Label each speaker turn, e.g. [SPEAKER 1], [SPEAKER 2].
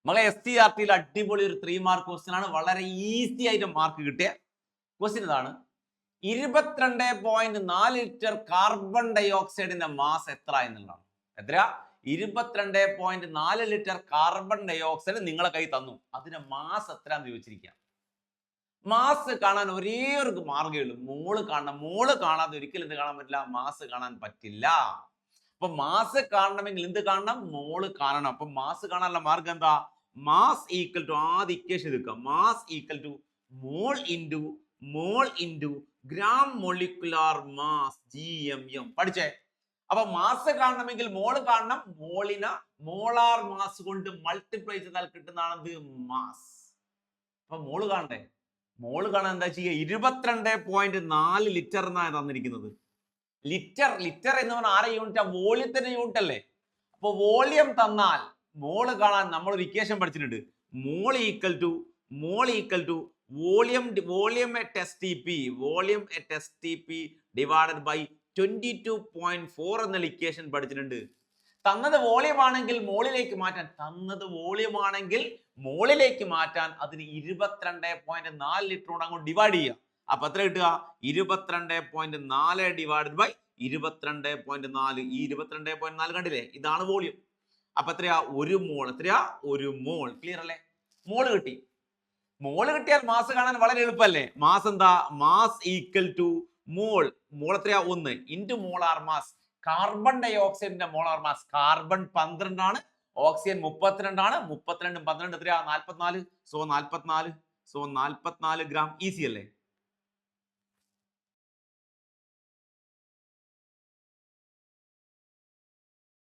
[SPEAKER 1] നമ്മളെ SCRT അടിപൊളി ഒരു 3 മാർക്ക് ക്വസ്റ്റ്യൻ ആണ്. വളരെ ഈസി ആയിട്ട് മാർക്ക് കിട്ടിയ ക്വസ്റ്റ്യൻ ഇതാണ്. 22.4 ലിറ്റർ കാർബൺ ഡൈ ഓക്സൈഡിന്റെ മാസ് എത്ര എന്നുള്ളതാണ്. എത്ര? 22.4 ലിറ്റർ കാർബൺ ഡൈ ഓക്സൈഡ് നിങ്ങളെ കൈ തന്നു. അതിന്റെ മാസ് എത്രയാന്ന് ചോദിച്ചിരിക്കുക. മാസ് കാണാൻ ഒരേ ഒരു മാർഗ്ഗമേ ഉള്ളൂ, മോള് കാണണം. മോള് കാണാതെ ഒരിക്കലും എന്ത് കാണാൻ പറ്റില്ല? മാസ് കാണാൻ പറ്റില്ല. അപ്പൊ മാസ് കാണണമെങ്കിൽ എന്ത് കാണണം? മോള് കാണണം. അപ്പൊ മാസ് കാണാനുള്ള മാർഗം എന്താ? മാസ് ഈക്വൽ ടു ആദ്യ ഇക്വേഷൻ എടുക്കുക. Mass equal to mall into gram molecular mass GMM. പഠിച്ചേ? അപ്പൊ മാസ് കാണണമെങ്കിൽ മോള് കാണണം. മോളിനെ മോളാർ മാസ് കൊണ്ട് മൾട്ടിപ്ലൈ ചെയ്താൽ കിട്ടുന്നതാണ് മാസ്. അപ്പൊ മോള് കാണണ്ടേ? മോള് കാണാൻ എന്താ ചെയ്യുക? 22.4 ലിറ്റർ എന്നാണ് തന്നിരിക്കുന്നത്. ലിറ്റർ എന്ന് പറഞ്ഞാൽ ആരെ യൂണിറ്റാ? വോളിയത്തിന്റെ യൂണിറ്റ് അല്ലേ? അപ്പൊ വോളിയം തന്നാൽ മോള് കാണാൻ നമ്മൾ ഒരു ഇക്വേഷൻ പഠിച്ചിട്ടുണ്ട്. Mole equal to volume at STP divided by 22.4 എന്ന ഇക്വേഷൻ പഠിച്ചിട്ടുണ്ട്. തന്നത് വോളിയം ആണെങ്കിൽ മോളിലേക്ക് മാറ്റാൻ അതിന് 22.4 ലിറ്റർ കൊണ്ട് അങ്ങോട്ട് ഡിവൈഡ് ചെയ്യുക. അപ്പൊ എത്ര കിട്ടുക? 22.4 ഡിവൈഡഡ് ബൈ 22.4. ഈ 22.4 കണ്ടില്ലേ? ഇതാണ് വോളിയം. അപ്പൊ എത്രയാ? ഒരു മോൾ. എത്രയാ? ഒരു മോൾ. ക്ലിയർ അല്ലേ? മോള് കിട്ടി. മോള് കിട്ടിയാൽ മാസ് കാണാൻ വളരെ എളുപ്പമല്ലേ? മാസ് എന്താ? മാസ് ഈക്വൽ ടു മോൾ എത്രയാ? 1 ഇൻറ്റു മോളാർ മാസ്. കാർബൺ ഡൈ ഓക്സൈഡിന്റെ മോളാർ മാസ് കാർബൺ 12 ആണ്, ഓക്സിജൻ 32 ആണ്. 32 12 എത്രയാ? 44. So 44 gram. ഈസി അല്ലേ?